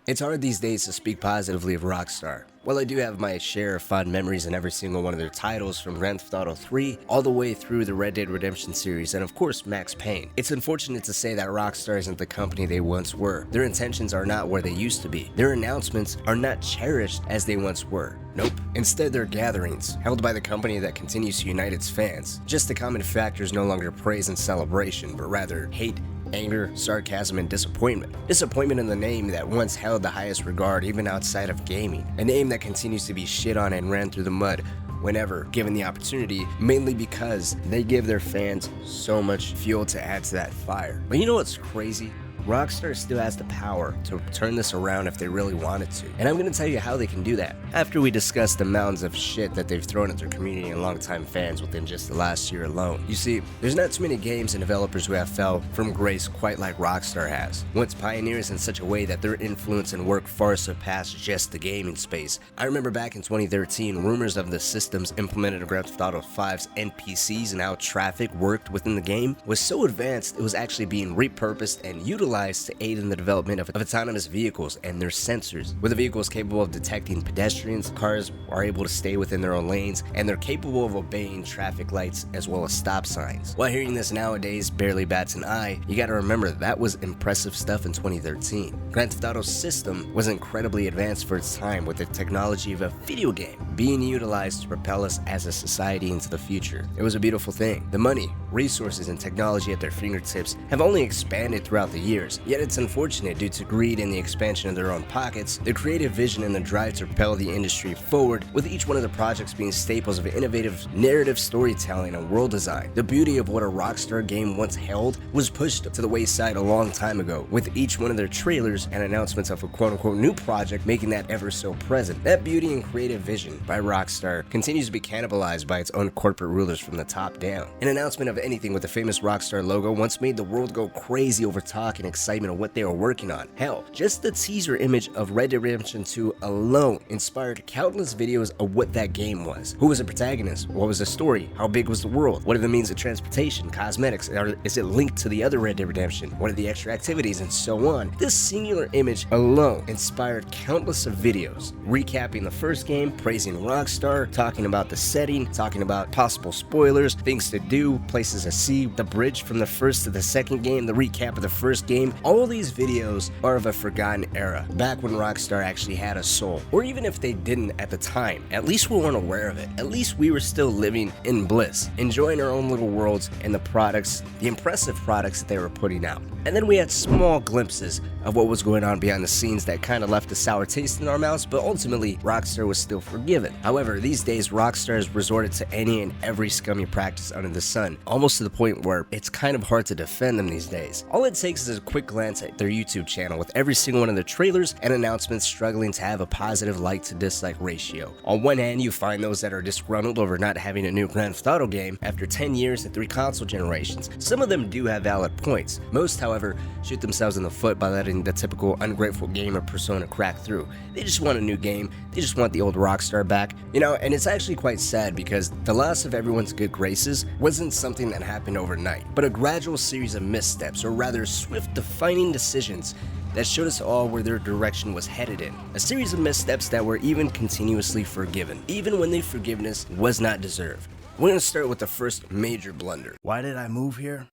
It's hard these days to speak positively of Rockstar. While I do have my share of fond memories in every single one of their titles, from Grand Theft Auto 3 all the way through the Red Dead Redemption series, and of course Max Payne, it's unfortunate to say that Rockstar isn't the company they once were. Their intentions are not where they used to be. Their announcements are not cherished as they once were. Nope. Instead, they're gatherings, held by the company that continues to unite its fans. Just the common factor is no longer praise and celebration, but rather hate, anger, sarcasm, and disappointment. Disappointment in the name that once held the highest regard even outside of gaming. A name that continues to be shit on and ran through the mud whenever given the opportunity, mainly because they give their fans so much fuel to add to that fire. But you know what's crazy? Rockstar still has the power to turn this around if they really wanted to. And I'm going to tell you how they can do that after we discuss the mountains of shit that they've thrown at their community and longtime fans within just the last year alone. You see, there's not too many games and developers who have fell from grace quite like Rockstar has. Once pioneers in such a way that their influence and work far surpassed just the gaming space. I remember back in 2013, rumors of the systems implemented in Grand Theft Auto 5's NPCs and how traffic worked within the game was so advanced it was actually being repurposed and utilized to aid in the development of autonomous vehicles and their sensors. With the vehicles capable of detecting pedestrians, cars are able to stay within their own lanes, and they're capable of obeying traffic lights as well as stop signs. While hearing this nowadays barely bats an eye, you gotta remember that was impressive stuff in 2013. Grand Theft Auto's system was incredibly advanced for its time, with the technology of a video game being utilized to propel us as a society into the future. It was a beautiful thing. The money, resources, and technology at their fingertips have only expanded throughout the years. Yet it's unfortunate, due to greed and the expansion of their own pockets, the creative vision and the drive to propel the industry forward, with each one of the projects being staples of innovative narrative storytelling and world design. The beauty of what a Rockstar game once held was pushed to the wayside a long time ago, with each one of their trailers and announcements of a quote-unquote new project making that ever so present. That beauty and creative vision by Rockstar continues to be cannibalized by its own corporate rulers from the top down. An announcement of anything with the famous Rockstar logo once made the world go crazy over talk and excitement of what they were working on. Hell, just the teaser image of Red Dead Redemption 2 alone inspired countless videos of what that game was. Who was the protagonist? What was the story? How big was the world? What are the means of transportation? Cosmetics? Is it linked to the other Red Dead Redemption? What are the extra activities? And so on. This singular image alone inspired countless of videos, recapping the first game, praising Rockstar, talking about the setting, talking about possible spoilers, things to do, places to see, the bridge from the first to the second game, the recap of the first game. All these videos are of a forgotten era, back when Rockstar actually had a soul. Or even if they didn't at the time, at least we weren't aware of it. At least we were still living in bliss, enjoying our own little worlds and the products, the impressive products that they were putting out. And then we had small glimpses of what was going on behind the scenes that kind of left a sour taste in our mouths, but ultimately Rockstar was still forgiven. However, these days Rockstar has resorted to any and every scummy practice under the sun, almost to the point where it's kind of hard to defend them these days. All it takes is a quick glance at their YouTube channel, with every single one of their trailers and announcements struggling to have a positive like to dislike ratio. On one hand, you find those that are disgruntled over not having a new Grand Theft Auto game after 10 years and 3 console generations. Some of them do have valid points. Most, however, shoot themselves in the foot by letting the typical ungrateful gamer persona crack through. They just want a new game. They just want the old Rockstar back. You know, and it's actually quite sad because the loss of everyone's good graces wasn't something that happened overnight, but a gradual series of missteps, or rather swift defining decisions that showed us all where their direction was headed in. A series of missteps that were even continuously forgiven, even when the forgiveness was not deserved. We're gonna start with the first major blunder. Why did I move here?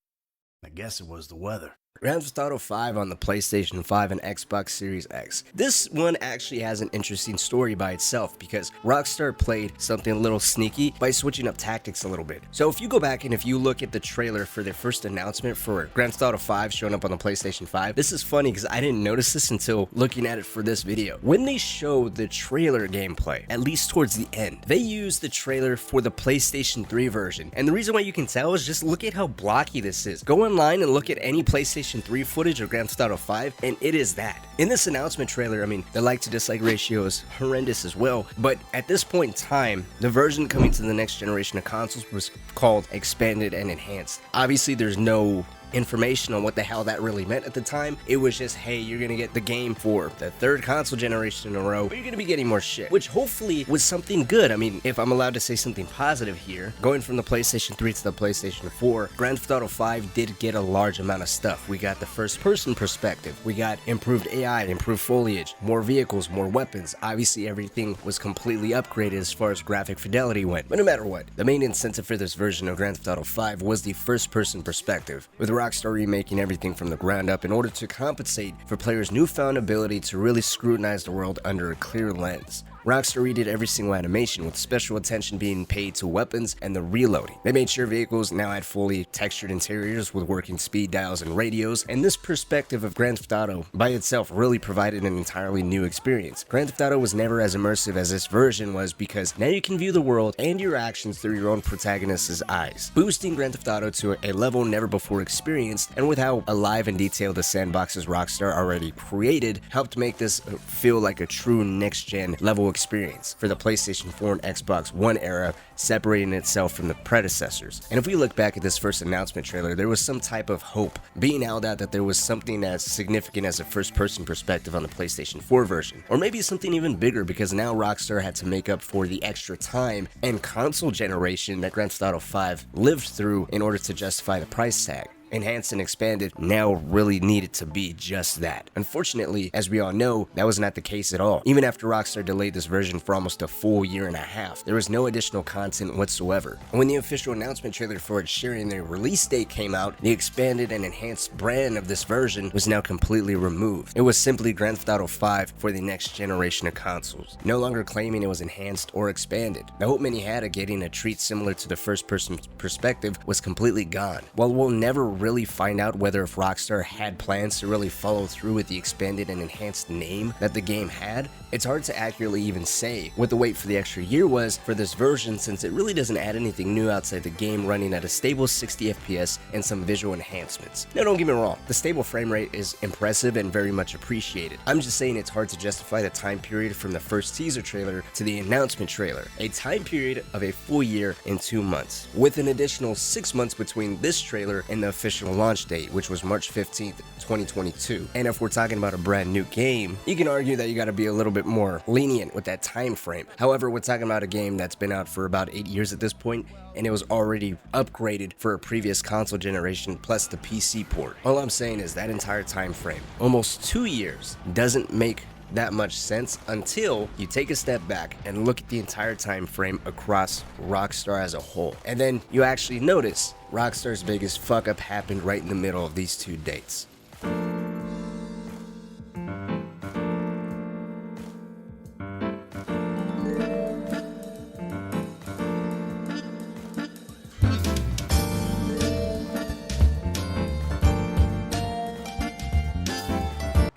I guess it was the weather. Grand Theft Auto 5 on the PlayStation 5 and Xbox Series X. This one actually has an interesting story by itself, because Rockstar played something a little sneaky by switching up tactics a little bit. So if you go back and if you look at the trailer for their first announcement for Grand Theft Auto 5 showing up on the PlayStation 5, this is funny because I didn't notice this until looking at it for this video. When they showed the trailer gameplay, at least towards the end, they used the trailer for the PlayStation 3 version. And the reason why you can tell is just look at how blocky this is. Go online and look at any PlayStation 3 footage of Grand Theft Auto 5, and it is that. In this announcement trailer, I mean, the like to dislike ratio is horrendous as well, but at this point in time, the version coming to the next generation of consoles was called Expanded and Enhanced. Obviously, there's no information on what the hell that really meant at the time. It was just, hey, you're gonna get the game for the third console generation in a row, but you're gonna be getting more shit, which hopefully was something good. I mean, if I'm allowed to say something positive here, going from the PlayStation 3 to the PlayStation 4, Grand Theft Auto 5 did get a large amount of stuff. We got the first-person perspective, we got improved AI, improved foliage, more vehicles, more weapons. Obviously, everything was completely upgraded as far as graphic fidelity went. But no matter what, the main incentive for this version of Grand Theft Auto 5 was the first-person perspective, with Rockstar remaking everything from the ground up in order to compensate for players' newfound ability to really scrutinize the world under a clear lens. Rockstar redid every single animation, with special attention being paid to weapons and the reloading. They made sure vehicles now had fully textured interiors with working speed dials and radios, and this perspective of Grand Theft Auto by itself really provided an entirely new experience. Grand Theft Auto was never as immersive as this version was because now you can view the world and your actions through your own protagonist's eyes, boosting Grand Theft Auto to a level never before experienced, and with how alive and detailed the sandboxes Rockstar already created helped make this feel like a true next-gen level experience for the PlayStation 4 and Xbox One era, separating itself from the predecessors. And if we look back at this first announcement trailer, there was some type of hope being held out that there was something as significant as a first-person perspective on the PlayStation 4 version, or maybe something even bigger, because now Rockstar had to make up for the extra time and console generation that Grand Theft Auto 5 lived through in order to justify the price tag. Enhanced and Expanded now really needed to be just that. Unfortunately, as we all know, that was not the case at all. Even after Rockstar delayed this version for almost a full year and a half, there was no additional content whatsoever. And when the official announcement trailer for it sharing their release date came out, the expanded and enhanced brand of this version was now completely removed. It was simply Grand Theft Auto 5 for the next generation of consoles, no longer claiming it was enhanced or expanded. The hope many had of getting a treat similar to the first-person perspective was completely gone. While we'll never really find out whether if Rockstar had plans to really follow through with the expanded and enhanced name that the game had, it's hard to accurately even say what the wait for the extra year was for this version, since it really doesn't add anything new outside the game running at a stable 60 FPS and some visual enhancements. Now don't get me wrong, the stable frame rate is impressive and very much appreciated. I'm just saying it's hard to justify the time period from the first teaser trailer to the announcement trailer, a time period of a full year and 2 months, with an additional 6 months between this trailer and the official launch date, which was March 15th, 2022. And if we're talking about a brand new game, you can argue that you got to be a little bit more lenient with that time frame. However, we're talking about a game that's been out for about 8 years at this point, and it was already upgraded for a previous console generation plus the PC port. All I'm saying is that entire time frame, almost 2 years, doesn't make that much sense until you take a step back and look at the entire time frame across Rockstar as a whole. And then you actually notice Rockstar's biggest fuck up happened right in the middle of these two dates.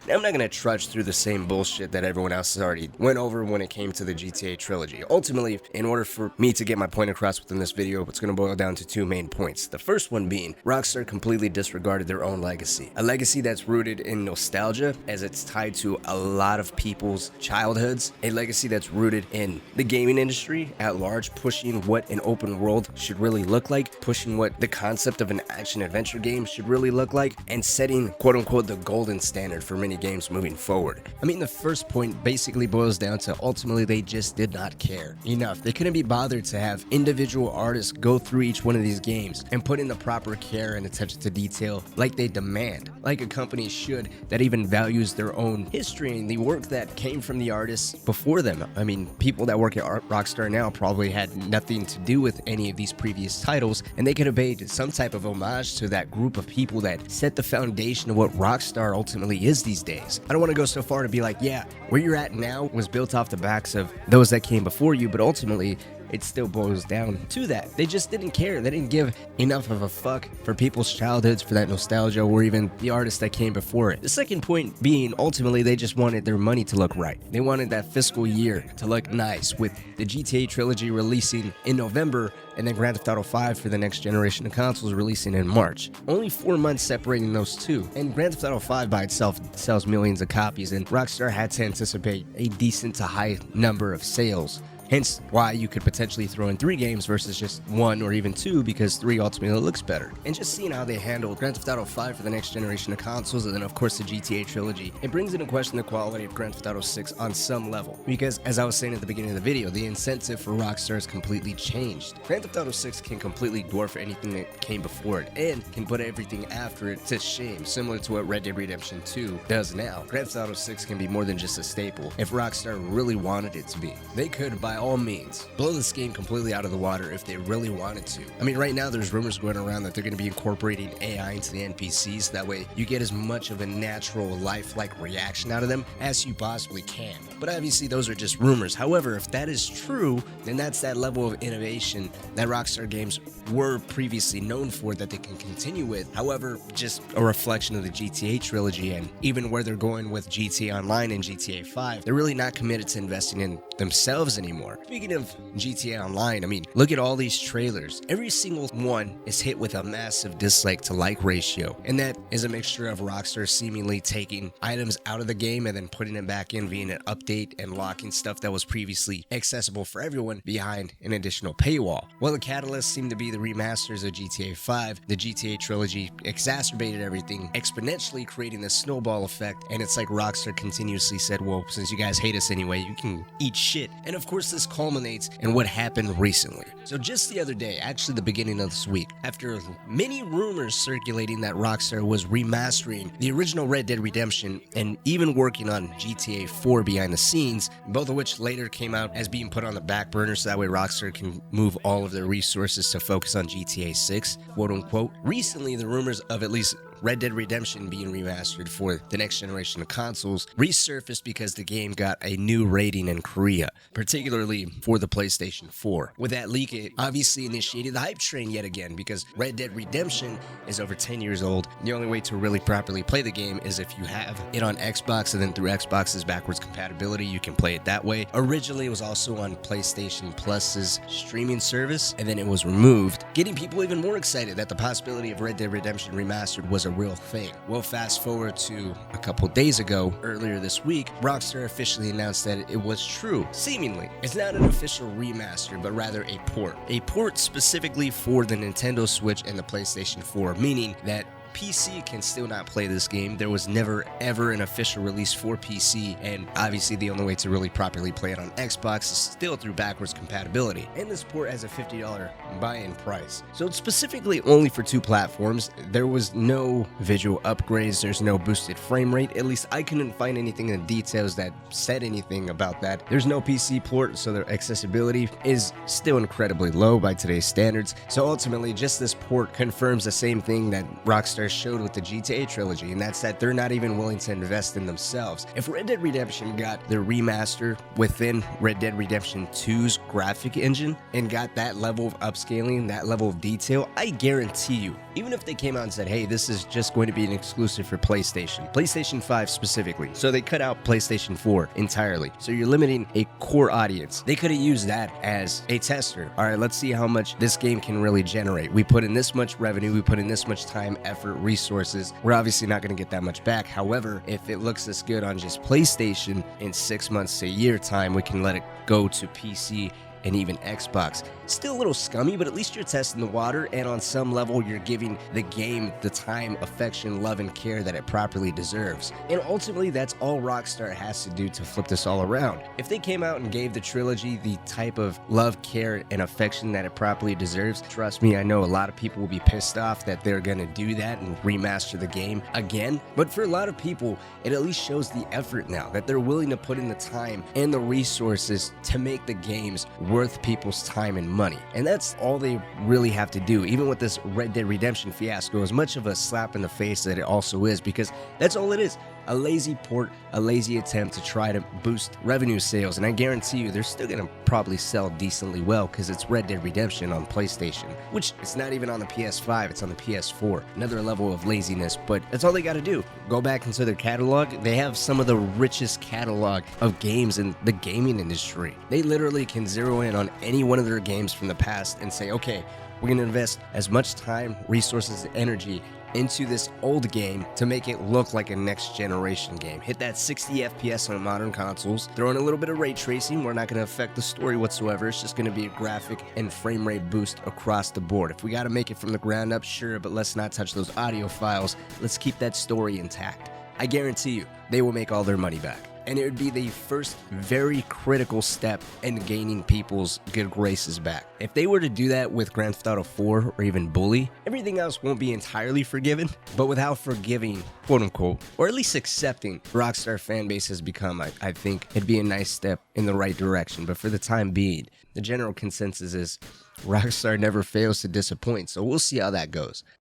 I'm not gonna trudge through the same bullshit that everyone else has already went over when it came to the GTA trilogy. Ultimately, in order for me to get my point across within this video, it's gonna boil down to two main points. The first one being, Rockstar completely disregarded their own legacy. A legacy that's rooted in nostalgia, as it's tied to a lot of people's childhoods. A legacy that's rooted in the gaming industry at large, pushing what an open world should really look like, pushing what the concept of an action-adventure game should really look like, and setting quote-unquote the golden standard for many games moving forward. I mean, the first point basically boils down to ultimately they just did not care enough. They couldn't be bothered to have individual artists go through each one of these games and put in the proper care and attention to detail like they demand, like a company should that even values their own history and the work that came from the artists before them. I mean, people that work at Rockstar now probably had nothing to do with any of these previous titles, and they could have paid some type of homage to that group of people that set the foundation of what Rockstar ultimately is these days. I don't want to go so far to be like, yeah, where you're at now was built off the backs of those that came before you, but ultimately it still boils down to that. They just didn't care. They didn't give enough of a fuck for people's childhoods, for that nostalgia, or even the artists that came before it. The second point being, ultimately, they just wanted their money to look right. They wanted that fiscal year to look nice, with the GTA trilogy releasing in November and then Grand Theft Auto 5 for the next generation of consoles releasing in March. Only 4 months separating those two. And Grand Theft Auto 5 by itself sells millions of copies, and Rockstar had to anticipate a decent to high number of sales. Hence why you could potentially throw in 3 games versus just 1 or even 2, because 3 ultimately looks better. And just seeing how they handled Grand Theft Auto 5 for the next generation of consoles, and then of course the GTA trilogy, it brings into question the quality of Grand Theft Auto 6 on some level. Because as I was saying at the beginning of the video, the incentive for Rockstar has completely changed. Grand Theft Auto 6 can completely dwarf anything that came before it, and can put everything after it to shame, similar to what Red Dead Redemption 2 does now. Grand Theft Auto 6 can be more than just a staple. If Rockstar really wanted it to be, they could, by all means, blow this game completely out of the water if they really wanted to. I mean, right now there's rumors going around that they're going to be incorporating AI into the NPCs, that way you get as much of a natural, lifelike reaction out of them as you possibly can. But obviously those are just rumors. However, if that is true, then that's that level of innovation that Rockstar games were previously known for that they can continue with. However, just a reflection of the GTA trilogy and even where they're going with GTA Online and GTA 5, they're really not committed to investing in themselves anymore. Speaking of GTA Online, I mean, look at all these trailers. Every single one is hit with a massive dislike to like ratio, and that is a mixture of Rockstar seemingly taking items out of the game and then putting them back in via an update and locking stuff that was previously accessible for everyone behind an additional paywall. Well, the catalyst seemed to be the remasters of GTA 5. The GTA trilogy exacerbated everything exponentially, creating this snowball effect, and it's like Rockstar continuously said, well, since you guys hate us anyway, you can eat shit. And of course this culminates in what happened recently. So just the other day, actually the beginning of this week, after many rumors circulating that Rockstar was remastering the original Red Dead Redemption and even working on GTA 4 behind the scenes, both of which later came out as being put on the back burner so that way Rockstar can move all of their resources to focus on GTA 6, quote unquote. Recently, the rumors of at least Red Dead Redemption being remastered for the next generation of consoles resurfaced because the game got a new rating in Korea, particularly for the PlayStation 4. With that leak, it obviously initiated the hype train yet again, because Red Dead Redemption is over 10 years old. The only way to really properly play the game is if you have it on Xbox, and then through Xbox's backwards compatibility, you can play it that way. Originally, it was also on PlayStation Plus's streaming service, and then it was removed, getting people even more excited that the possibility of Red Dead Redemption Remastered was a real thing. Well, fast forward to a couple days ago, earlier this week, Rockstar officially announced that it was true. Seemingly, it's not an official remaster, but rather a port. A port specifically for the Nintendo Switch and the PlayStation 4, meaning that PC can still not play this game. There was never ever an official release for PC, and obviously the only way to really properly play it on Xbox is still through backwards compatibility. And this port has a $50 buy-in price. So it's specifically only for 2 platforms. There was no visual upgrades, there's no boosted frame rate. At least I couldn't find anything in the details that said anything about that. There's no PC port, so their accessibility is still incredibly low by today's standards. So ultimately, just this port confirms the same thing that Rockstar showed with the GTA trilogy, and that's that they're not even willing to invest in themselves. If Red Dead Redemption got their remaster within Red Dead Redemption 2's graphic engine and got that level of upscaling, that level of detail, I guarantee you, even if they came out and said, hey, this is just going to be an exclusive for PlayStation 5 specifically, so they cut out PlayStation 4 entirely, so you're limiting a core audience. They could have used that as a tester. All right, let's see how much this game can really generate. We put in this much revenue, we put in this much time, effort, resources. We're obviously not going to get that much back. However, if it looks this good on just PlayStation, in 6 months to a year time, we can let it go to PC and even Xbox. Still a little scummy, but at least you're testing the water, and on some level you're giving the game the time, affection, love, and care that it properly deserves. And ultimately, that's all Rockstar has to do to flip this all around. If they came out and gave the trilogy the type of love, care, and affection that it properly deserves, trust me, I know a lot of people will be pissed off that they're gonna do that and remaster the game again. But for a lot of people, it at least shows the effort now, that they're willing to put in the time and the resources to make the games worth people's time and money. And that's all they really have to do, even with this Red Dead Redemption fiasco, as much of a slap in the face that it also is, because that's all it is. A lazy port, a lazy attempt to try to boost revenue sales, and I guarantee you they're still gonna probably sell decently well because it's Red Dead Redemption on PlayStation, which it's not even on the PS5, it's on the PS4. Another level of laziness, but that's all they gotta do. Go back into their catalog. They have some of the richest catalog of games in the gaming industry. They literally can zero in on any one of their games from the past and say, okay, we're going to invest as much time, resources, and energy into this old game to make it look like a next generation game. Hit that 60 FPS on modern consoles, throw in a little bit of ray tracing. We're not going to affect the story whatsoever. It's just going to be a graphic and frame rate boost across the board. If we got to make it from the ground up, sure, but let's not touch those audio files. Let's keep that story intact. I guarantee you, they will make all their money back. And it would be the first very critical step in gaining people's good graces back. If they were to do that with Grand Theft Auto 4 or even Bully, everything else won't be entirely forgiven, but with how forgiving, quote unquote, or at least accepting Rockstar fan base has become, I think it'd be a nice step in the right direction. But for the time being, the general consensus is Rockstar never fails to disappoint, so we'll see how that goes.